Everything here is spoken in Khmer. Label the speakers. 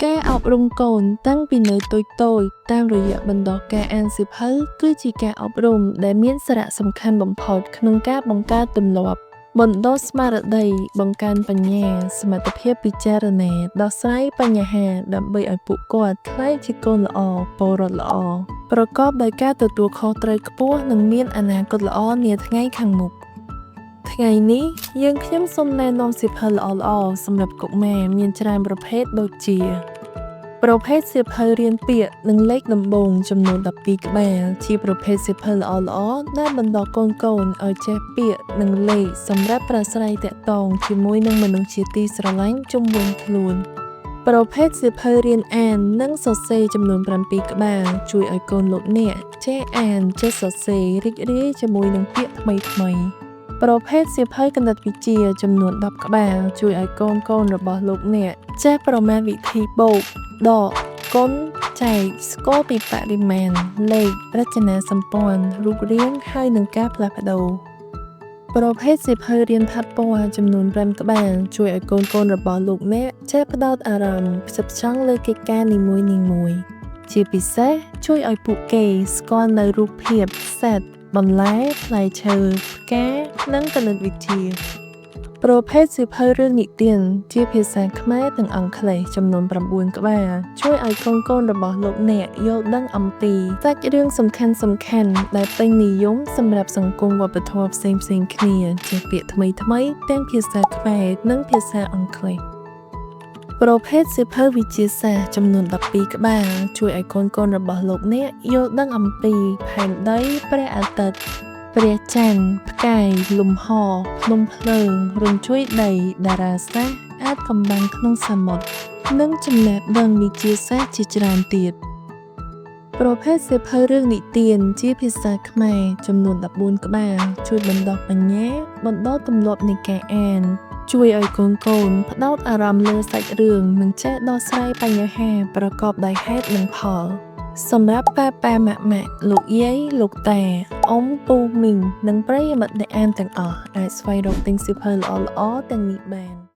Speaker 1: ការអប់រំកូនតាំងពីនៅតូចៗតាមរយៈបណ្ដុះការអានសៀវភៅគឺជាការអប់រំដែលមានសារៈសំខាន់បំផុតក្នុងការបង្កើតទម្លាប់បណ្ដុះស្មារតីបង្កើនបញ្ញាសមត្ថភាពពិចារណាដោះស្រាយបញ្ហាដើម្បីឲ្យពួកគាត់ក្លាយជាកូនល្អពលរដ្ឋល្អប្រកបដោយការទទួលខុសត្រូវខ្ពស់និងមានអនាគតល្អនាថ្ងៃខាងមុខថ្ងៃនេះយើងខ្ញុំសូមណែនាំសៀវភៅល្អៗសម្រាប់កុមារមានច្រើនប្រភេទដូចជាប្រភេទសៀវភៅរៀនពាក្យនិងលេខដំបូងចំនួន12ក្បាលជាប្រភេទសៀវភៅល្អៗដែលបណ្ដុះកូនៗឲ្យចេះពាក្យនិងលេខសម្រាប់ប្រាស្រ័យទាក់ទងជាមួយនឹងមនុស្សជាទីស្រឡាញ់ជុំវិញខ្លួនប្រភេទសៀវភៅរៀនអាននិងសរសេរចំនួន7ក្បាលជួយឲ្យកូនលោកអ្នកចេះអានចេះសរសេររីករាយជាមួយនឹងពាក្យថ្មីៗប្រភេទសៀវភៅគណិតវិទ្យាចំនួន10ក្បាលជួយឲ្យកូនរបស់លោកអ្នកចេះប្រមាណវិធីបូកដកគុណចែកស្គាល់ពីបរិមាណលេខរចនាសម្ព័ន្ធរូបរាងហើយនឹងការផ្លាស់ប្ដូរប្រភេទសៀវភៅរៀនផាត់ពណ៌ចំនួន5ក្បាលជួយឲ្យកូនរបស់លោកអ្នកចេះផ្ដោតអារម្មណ៍ផ្ចិតផ្ចង់លើកិច្ចការនីមួយៗជាពិសេសជួយឲ្យពួកគេស្គាល់នៅរូបភាពសត្វបន្លែផ្លែឈើផ្កានិងគណិតវិទ្យាប្រភេទសៀវភៅរឿងនិទានជាភាសាខ្មែរនិងអង់គ្លេសចំនួន9ក្បាលជួយឲ្យកូនរបស់លោកអ្នកយល់ដឹងអំពីសាច់រឿងសំខាន់ៗដែលពេញនិយមសម្រាប់សង្គមវប្បធម៌ផ្សេងៗគ្នាជាពាក្យថ្មីៗទាំងភាសាខ្មែរនិងភាសាអង់គ្លេសប្រភេទសៀវភៅវិទ្យាសាស្ត្រចំនួន12ក្បាលជួយឲ្យកូនរបស់លោកអ្នកយល់ដឹងអំពីផែនដីព្រះអាទិត្យព្រះច័ន្ទផ្កាយលំហភ្នំភ្លើងរញ្ជួយដីតារាសាស្ត្រអាចកំបាំងក្នុងសមុទ្រនិងចំណេះដឹងវិទ្យាសាស្ត្រជាច្រើនទៀតប្រភេទសៀវភៅរឿងនិទានជាភាសាខ្មែរចំនួន14ក្បាលជួយបណ្ដុះបញ្ញាបណ្ដុះទម្លាប់នៃការអានជួយឲ្យកូនផ្ដោតអារម្មណ៍លើសាច់រឿងនិងចេះដោះស្រាយបញ្ហាប្រកបដោយហេតុនិងផលសម្រាប់ប៉ាម៉ាក់លោកយាយលោកតាអ៊ំពូមីងនិងប្រិយមិត្តអ្នកអានទាំងអស់អាចស្វែងរកទិញសៀវភៅល្អៗទាំងនេះបាន